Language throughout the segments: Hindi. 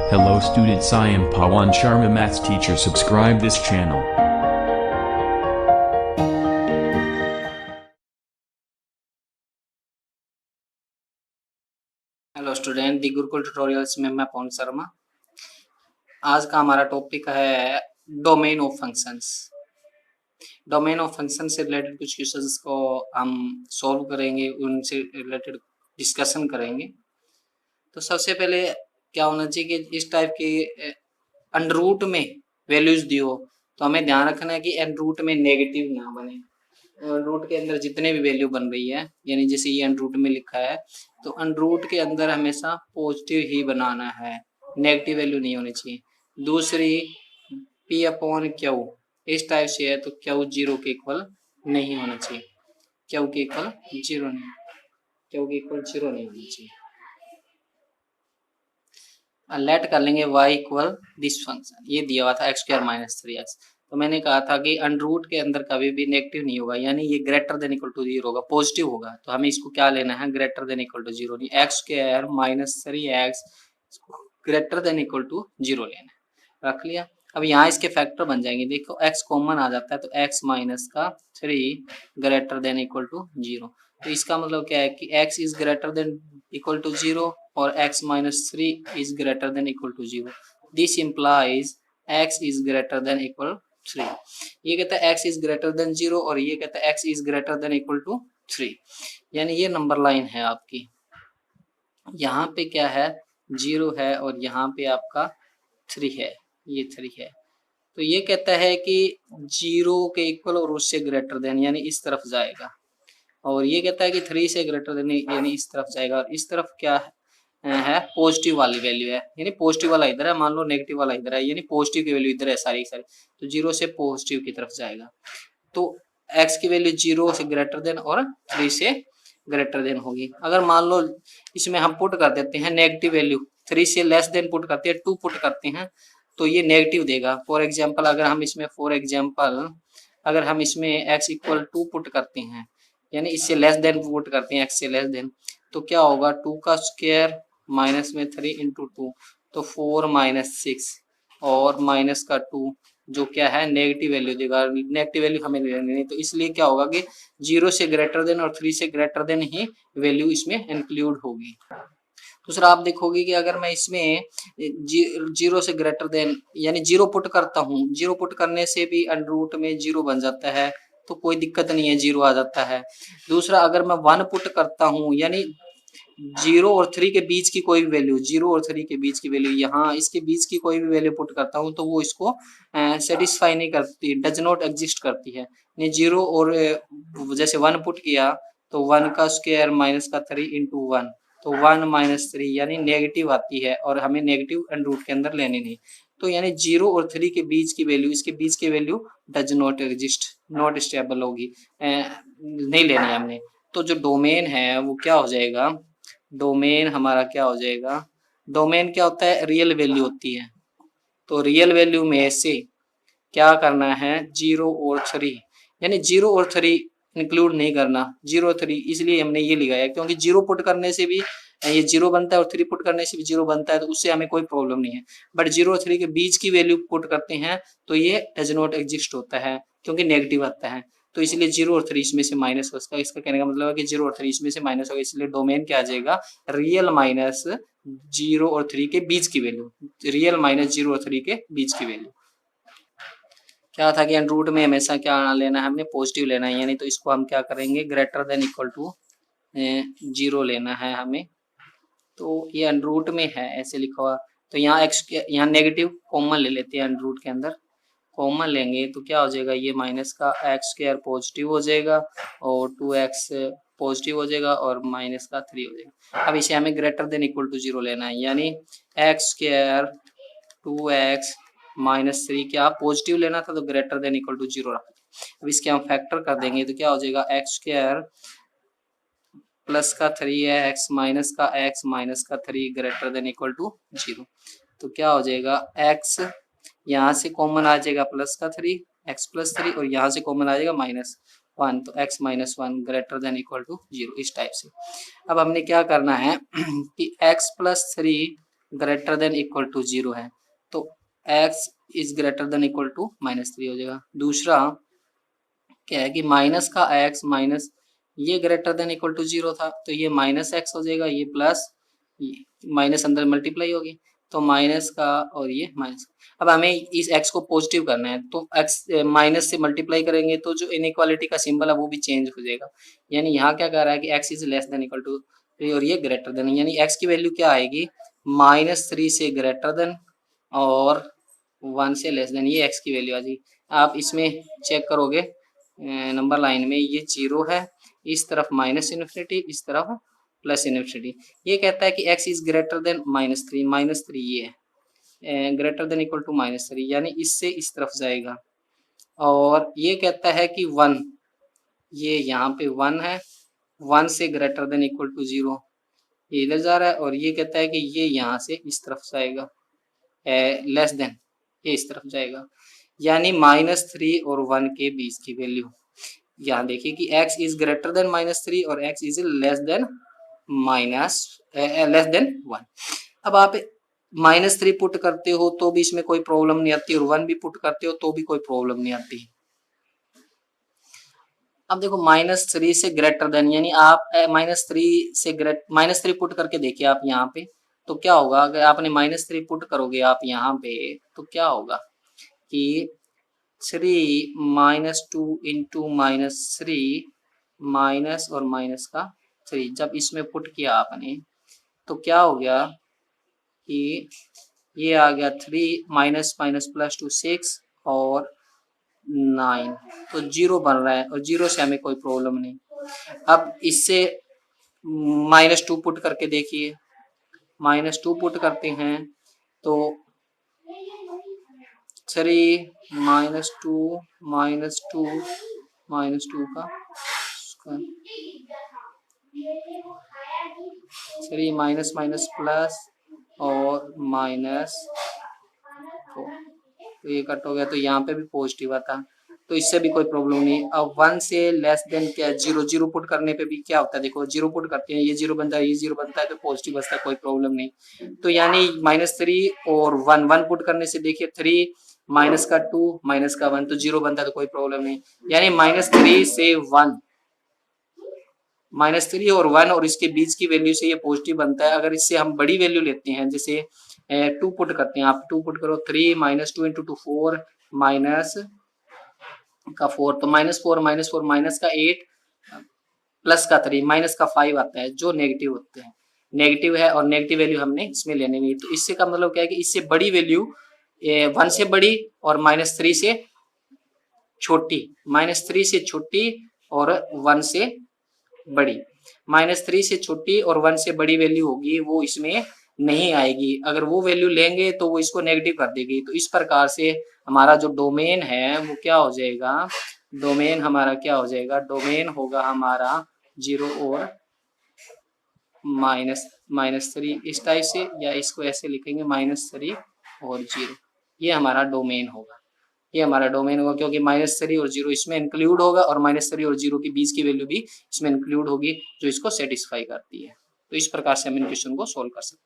Hello students, I am Pawan Sharma, maths teacher. Subscribe this channel. Hello student, the Gurukul tutorials में मैं पवन शर्मा। आज का हमारा टॉपिक है domain of functions. Domain of function से रिलेटेड कुछ क्वेश्चंस को हम सॉल्व करेंगे, उनसे रिलेटेड डिस्कशन करेंगे। तो सबसे पहले क्या होना चाहिए कि इस टाइप के अंडर रूट में वैल्यूज दी हो तो हमें ध्यान रखना है कि अंडर रूट में नेगेटिव ना बने। रूट के अंदर जितने भी वैल्यू बन रही है, यानी जैसे ये अंडर रूट में लिखा है तो अंडर रूट के अंदर हमेशा पॉजिटिव ही बनाना है, नेगेटिव वैल्यू नहीं होनी चाहिए। दूसरी पी अपॉन क्यू इस टाइप से है तो क्यू जीरो के इक्वल नहीं होना चाहिए, क्यू के इक्वल जीरो नहीं, क्यू के इक्वल जीरो नहीं होना चाहिए। लेट कर लेंगे y इक्वल दिस फंक्शन, ये दिया हुआ था एक्स स्क्वायर माइनस 3x। तो मैंने कहा था कि अंडर रूट के अंदर कभी भी नेगेटिव नहीं होगा, यानी ये greater than equal to zero होगा, पॉजिटिव होगा। तो हमें इसको क्या लेना है, greater than equal to zero नहीं, x square minus 3x greater than equal to zero लेना है। रख लिया। अब यहाँ इसके फैक्टर बन जाएंगे, देखो x कॉमन आ जाता है तो x माइनस का 3 greater than equal to zero. तो इसका मतलब क्या है कि x is greater than equal to zero और x minus 3 is greater than equal to zero. This implies x is greater than equal 3। ये कहता है x is greater than zero और ये कहता है x is greater than equal to 3, यानी ये नंबर लाइन है आपकी। यहाँ पे क्या है, जीरो है और यहाँ पे आपका 3 है, ये 3 है। तो ये कहता है कि जीरो के इक्वल और उससे ग्रेटर देन, यानी इस तरफ जाएगा। और ये कहता है कि 3 से ग्रेटर देन, यानी इस तरफ जाएगा। और इस तरफ क्या है, पॉजिटिव वाली वैल्यू है, यानी पॉजिटिव वाला इधर है, मान लो नेगेटिव वाला इधर है, यानी पॉजिटिव की वैल्यू इधर है सारी सारी। तो जीरो से पॉजिटिव की तरफ जाएगा। तो x की वैल्यू जीरो से ग्रेटर देन और 3 से ग्रेटर देन होगी। अगर मान लो इसमें हम पुट कर देते हैं नेगेटिव वैल्यू, 3 से लेस देन पुट करते हैं, 2 पुट करते हैं तो ये नेगेटिव देगा। फॉर एग्जाम्पल अगर हम इसमें x इक्वल 2 पुट करते हैं, यानी इससे लेस देन पुट करते हैं, x से लेस देन, तो क्या होगा, 2 का स्क्वायर माइनस में 3 इंटू 2 तो 4 माइनस 6 और माइनस का 2 जो क्या है नेगेटिव वैल्यू देगा। नेगेटिव वैल्यू हमें लेनी नहीं, तो इसलिए क्या होगा कि जीरो से ग्रेटर देन और 3 से ग्रेटर देन ही वैल्यू इसमें इंक्लूड होगी। दूसरा आप देखोगे कि अगर मैं इसमें जीरो से ग्रेटर देन यानी जीरो पुट करता हूँ, जीरो पुट करने से भी अंडर रूट में जीरो बन जाता है, तो कोई दिक्कत नहीं है, जीरो आ जाता है। दूसरा अगर मैं 1 पुट करता हूँ, यानी जीरो और 3 के बीच की कोई भी वैल्यू, जीरो और 3 के बीच की वैल्यू, यहाँ इसके बीच की कोई भी वैल्यू पुट करता हूँ तो वो इसको सेटिस्फाई नहीं करती, डज नॉट एग्जिस्ट करती है। नहीं, जीरो और जैसे 1 पुट किया तो 1 का स्क्वायर माइनस का 3 इंटू 1 तो 1 माइनस 3, यानी नेगेटिव आती है और हमें नेगेटिव अंडर रूट के अंदर लेनी नहीं। तो यानी जीरो और 3 के बीच की वैल्यू, इसके बीच की value does not exist, not stable होगी, नहीं लेनी हमने। तो जो डोमेन है वो क्या हो जाएगा, डोमेन हमारा क्या हो जाएगा, डोमेन क्या होता है, रियल वैल्यू होती है। तो रियल वैल्यू में से क्या करना है, जीरो और 3, यानी जीरो और 3 इंक्लूड नहीं करना, जीरो 3 इसलिए हमने ये लिखा है क्योंकि जीरो पुट करने से भी ये जीरो बनता है और 3 पुट करने से भी जीरो बनता है, तो उससे हमें कोई प्रॉब्लम नहीं है। बट जीरो और 3 के बीच की वैल्यू पुट करते हैं तो ये डज नॉट एग्जिस्ट होता है क्योंकि नेगेटिव आता है। तो इसलिए जीरो और 3 इसमें से माइनस होगा, इसका कहने का मतलब है कि जीरो और 3 इसमें से माइनस होगा, इसलिए डोमेन क्या आ जाएगा, रियल माइनस जीरो और 3 के बीच की वैल्यू, रियल माइनस जीरो और 3 के बीच की वैल्यू। क्या था कि रूट में हमेशा क्या लेना है, हमने पॉजिटिव लेना है, यानी तो इसको हम क्या करेंगे, greater than equal to zero लेना है हमें। तो ये रूट में है ऐसे लिखा हुआ, तो यहाँ एक्स, यहाँ नेगेटिव कॉमन ले लेते हैं, रूट के अंदर कॉमन लेंगे तो क्या हो जाएगा, ये माइनस का एक्स स्क्वायर पॉजिटिव हो जाएगा और 2x पॉजिटिव हो जाएगा और माइनस का 3 हो जाएगा। अब इसे हमें greater than equal to zero लेना है, यानी एक्स स्क्वायर 2x माइनस 3 क्या पॉजिटिव लेना था तो greater than equal to zero रखा। अब इसके हम फैक्टर कर देंगे तो क्या हो जाएगा, एक्स स्क्वायर प्लस का 3 है एक्स माइनस का 3 greater than equal to zero. तो क्या हो जाएगा, एक्स यहाँ से कॉमन आ जाएगा प्लस का 3 एक्स प्लस 3 और यहाँ से कॉमन आ जाएगा माइनस 1 तो x minus 1 greater than equal to zero, इस टाइप से। अब हमने क्या करना है कि x plus 3 greater than equal to 0 है, तो x is greater than equal to -3 हो जाएगा। दूसरा क्या है कि माइनस का x माइनस ये ग्रेटर देन इक्वल टू 0 था, तो ये -x हो जाएगा, ये प्लस माइनस अंदर मल्टीप्लाई होगी, तो माइनस का और ये माइनस। अब हमें इस x को पॉजिटिव करना है, तो x माइनस से मल्टीप्लाई करेंगे तो जो इनइक्वालिटी का सिंबल है वो भी चेंज हो जाएगा। यानी यहाँ क्या कह रहा है कि x is less than equal to 3 और ये ग्रेटर देन, यानी x की वैल्यू क्या आएगी -3 से ग्रेटर देन और 1 से लेस देन, ये x की वैल्यू आ जाएगी। आप इसमें चेक करोगे नंबर लाइन में ये 0 है, इस तरफ -इन्फिनिटी, इस तरफ +इन्फिनिटी। ये कहता है कि x इज ग्रेटर देन -3 ये है ग्रेटर देन इक्वल टू -3, यानी इससे इस तरफ जाएगा। और ये कहता है कि 1, ये यहाँ पे 1 है, 1 से ग्रेटर देन इक्वल टू 0, ये इधर जा रहा है। और ये कहता है कि ये यहाँ से इस तरफ जाएगा लेस देन, ये इस तरफ जाएगा, यानी -3 और 1 के बीच की वैल्यू। यहाँ देखिए कि x इज ग्रेटर देन -3 और x इज लेस देन 1। अब आप -3 पुट करते हो तो भी इसमें कोई प्रॉब्लम नहीं आती, और 1 भी पुट करते हो तो भी कोई प्रॉब्लम नहीं आती। अब देखो -3 से ग्रेटर देन, यानी आप -3 पुट करके देखिए आप यहाँ पे, तो क्या होगा अगर आपने -3 पुट करोगे आप यहाँ पे, तो क्या होगा कि 3 -2 इंटू -3 माइनस और माइनस का 3, जब इसमें पुट किया आपने तो क्या हो गया कि ये आ गया 3 माइनस माइनस +2 6 और 9, तो 0 बन रहा है, और 0 से हमें कोई प्रॉब्लम नहीं। अब इससे -2 पुट करके देखिए, -2 पुट करते हैं तो 3 -2 -2 का 3 माइनस माइनस प्लस और माइनस, तो ये कट हो गया, तो यहाँ पे भी पॉजिटिव आता, तो इससे भी कोई प्रॉब्लम नहीं। अब 1 से लेस देन क्या 0 पुट करने पे भी क्या होता है, देखो 0 पुट करते हैं, ये 0 बनता है, ये 0 बनता है, तो पॉजिटिव बचता है, कोई प्रॉब्लम नहीं। तो यानी -3 और 1 पुट करने से देखिए 3 माइनस का 2 माइनस का 1, तो 0 बनता है, तो कोई प्रॉब्लम नहीं। यानी -3 से 1, -3 और 1 और इसके बीच की वैल्यू से ये पॉजिटिव बनता है। अगर इससे हम बड़ी वैल्यू लेते हैं, जैसे 2 पुट करते हैं, आप 2 पुट करो, 3 -2 इंटू 2 4 माइनस का 4, तो -4 माइनस का 8 प्लस का 3 माइनस का 5 आता है, जो नेगेटिव होते हैं, नेगेटिव है, और नेगेटिव वैल्यू हमने इसमें लेनी नहीं। तो इससे का मतलब क्या है कि इससे बड़ी वैल्यू 1 से बड़ी और -3 से छोटी, -3 से छोटी और 1 से बड़ी, -3 से छोटी और 1 से बड़ी वैल्यू होगी वो इसमें नहीं आएगी। अगर वो वैल्यू लेंगे तो वो इसको नेगेटिव कर देगी। तो इस प्रकार से हमारा जो डोमेन है वो क्या हो जाएगा, डोमेन हमारा क्या हो जाएगा, डोमेन होगा हमारा 0 और -3 इस टाइप से, या इसको ऐसे लिखेंगे -3 और 0, ये हमारा डोमेन होगा, ये हमारा डोमेन होगा, क्योंकि -3 और 0 इसमें इंक्लूड होगा, और -3 और 0 के बीच की वैल्यू भी इसमें इंक्लूड होगी जो इसको सेटिस्फाई करती है। तो इस प्रकार से हम इन क्वेश्चन को सोल्व कर सकते हैं।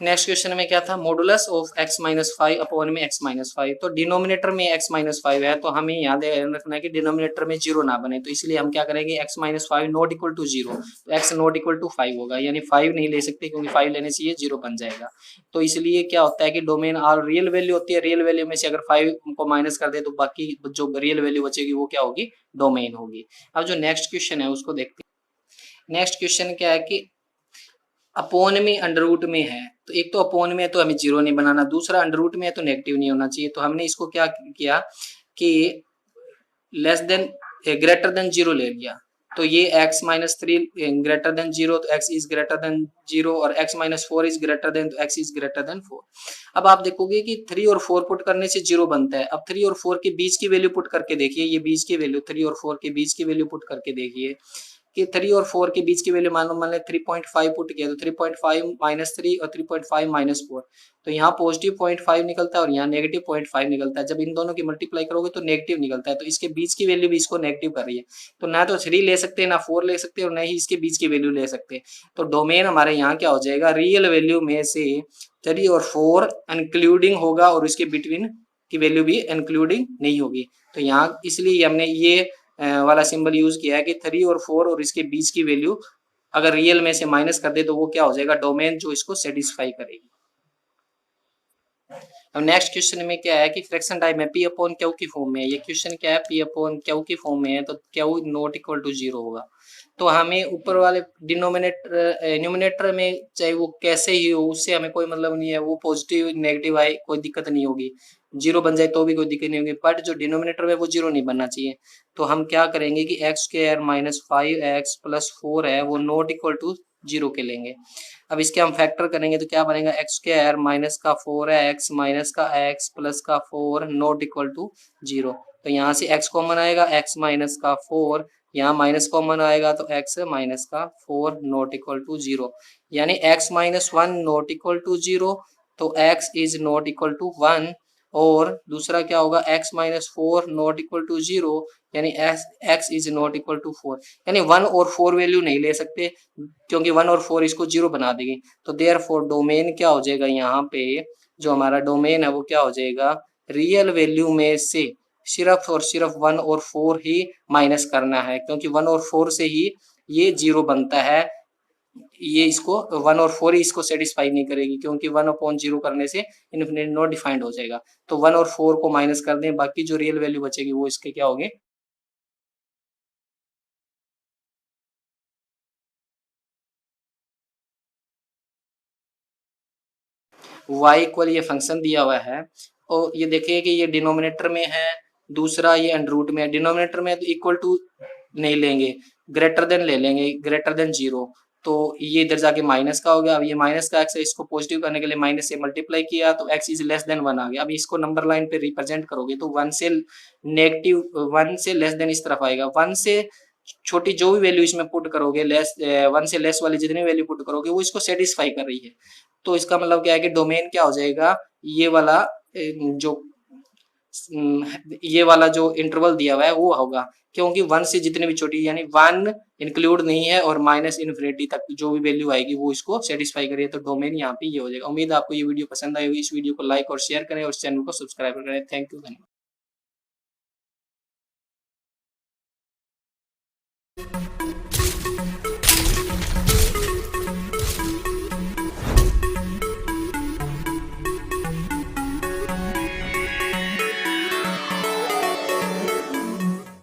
नेक्स्ट क्वेश्चन में क्या था, मॉडुलस ऑफ x-5 अपॉन में x-5, तो डिनोमिनेटर में x-5 है, तो हमें याद रखना है कि डिनोमिनेटर में 0 ना बने, तो इसलिए हम क्या करेंगे, x-5 नॉट इक्वल टू 0, तो x नॉट इक्वल टू 5 होगा, यानी 5 नहीं ले सकते, क्योंकि 5 लेने से ये 0 बन जाएगा। तो इसलिए क्या होता है कि डोमेन और रियल वैल्यू होती है, रियल वैल्यू में से अगर 5 को माइनस कर दे तो बाकी जो रियल वैल्यू बचेगी वो क्या होगी, डोमेन होगी। अब जो नेक्स्ट क्वेश्चन है उसको देखते हैं। नेक्स्ट क्वेश्चन क्या है कि अपोन में अंडर रूट में है, तो एक तो अपोन में है तो हमें 0 नहीं बनाना, दूसरा अंडर रूट में है तो नेगेटिव नहीं होना चाहिए। तो हमने इसको क्या किया कि लेस देन ग्रेटर देन 0 ले लिया, तो ये x-3 ग्रेटर देन 0, तो x इज ग्रेटर देन 0, और x-4 इज ग्रेटर देन, तो x इज ग्रेटर देन 4। अब आप देखोगे कि 3 और 4 पुट करने से 0 बनता है। अब 3 और 4 के बीच की वैल्यू पुट करके देखिए, ये बीच की वैल्यू 3 और 4 के बीच की वैल्यू पुट करके देखिए, कि 3 और 4 के बीच की वैल्यू मान लें 3.5 पुट किया तो 3.5 माइनस 3 और 3.5 माइनस 4, तो यहाँ पॉजिटिव 0.5 निकलता है और यहाँ नेगेटिव 0.5 निकलता है। जब इन दोनों की मल्टीप्लाई करोगे तो नेगेटिव निकलता है, तो इसके बीच की वैल्यू भी इसको नेगेटिव कर रही है। तो ना तो 3 ले सकते हैं, ना 4 ले सकते हैं, और ना ही इसके बीच की वैल्यू ले सकते हैं। तो डोमेन हमारे यहाँ क्या हो जाएगा, रियल वैल्यू में से 3 और 4 इंक्लूडिंग होगा और इसके बिटवीन की वैल्यू भी इंक्लूडिंग नहीं होगी। तो यहाँ इसलिए हमने ये वाला सिंबल यूज किया है कि 3 और 4 और इसके बीच की वैल्यू अगर रियल में से माइनस कर दे तो वो क्या हो जाएगा, डोमेन जो इसको सेटिस्फाई करेगी। अब नेक्स्ट क्वेश्चन में क्या है कि फ्रैक्शन टाइप में पी अपॉन क्यू की फॉर्म में है। ये क्वेश्चन क्या है, पी अपॉन क्यू की फॉर्म में है, तो क्यू नॉट इक्वल टू 0 होगा। तो हमें ऊपर वाले न्यूमिनेटर में चाहे वो कैसे ही हो उससे हमें कोई मतलब नहीं है, वो पॉजिटिव नेगेटिव आए कोई दिक्कत नहीं होगी, 0 बन जाए तो भी कोई दिक्कत नहीं होगी, बट जो डिनोमिनेटर में वो 0 नहीं बनना चाहिए। तो हम क्या करेंगे कि x square minus 5x plus 4 है वो नॉट इक्वल टू 0 के लेंगे। अब इसके हम फैक्टर करेंगे तो क्या बनेगा, एक्स स्क्वायर माइनस का 4x माइनस का x प्लस का 4 नॉट इक्वल टू 0। तो यहाँ से x कॉमन आएगा, x माइनस का 4, यहाँ माइनस कॉमन आएगा तो x माइनस का 4 नॉट इक्वल टू 0, यानी x minus 1 not equal to 0, तो x is not equal to 1। और दूसरा क्या होगा, x minus 4 not equal to 0, यानी x is not equal to 4, यानी 1 और 4 वैल्यू नहीं ले सकते क्योंकि 1 और 4 इसको 0 बना देगी। तो देयरफॉर डोमेन क्या हो जाएगा, यहाँ पे जो हमारा डोमेन है वो क्या हो जाएगा, रियल वैल्यू में से सिर्फ और सिर्फ 1 और 4 ही माइनस करना है, क्योंकि 1 और 4 से ही ये 0 बनता है। ये इसको 1 और 4 ही इसको सेटिस्फाई नहीं करेगी, क्योंकि 1/0 करने से इनफिनिट नॉट डिफाइंड हो जाएगा। तो 1 और 4 को माइनस कर दें, बाकी जो रियल वैल्यू बचेगी वो इसके क्या होंगे, y इक्वल ये फंक्शन दिया हुआ है और ये देखिए कि ये डिनोमिनेटर में है, दूसरा ये अंडर रूट में है। डिनोमिनेटर में तो इक्वल टू नहीं लेंगे, ग्रेटर देन ले लेंगे, ग्रेटर देन 0। तो ये इधर जाके माइनस का हो गया। अब ये माइनस का x है, इसको पॉजिटिव करने के लिए माइनस से मल्टीप्लाई किया तो x इज लेस देन 1 आ गया। अब इसको नंबर लाइन पे रिप्रेजेंट करोगे तो 1 से नेगेटिव 1 से लेस देन इस तरफ आएगा। 1 से छोटी जो भी वैल्यू इसमें पुट करोगे, 1 से लेस वाली जितनी वैल्यू पुट करोगे वो इसको सेटिस्फाई कर रही है। तो इसका मतलब क्या है कि डोमेन क्या हो जाएगा, ये वाला जो ये वाला जो इंटरवल दिया हुआ है वो होगा, क्योंकि 1 से जितने भी छोटी, यानी 1 इंक्लूड नहीं है और माइनस इन्फिनिटी तक जो भी वैल्यू आएगी वो इसको सेटिस्फाई करिए। तो डोमेन यहाँ पे ये हो जाएगा। उम्मीद है आपको ये वीडियो पसंद आई होगी। इस वीडियो को लाइक और शेयर करें और चैनल को सब्सक्राइब करें। Thank you.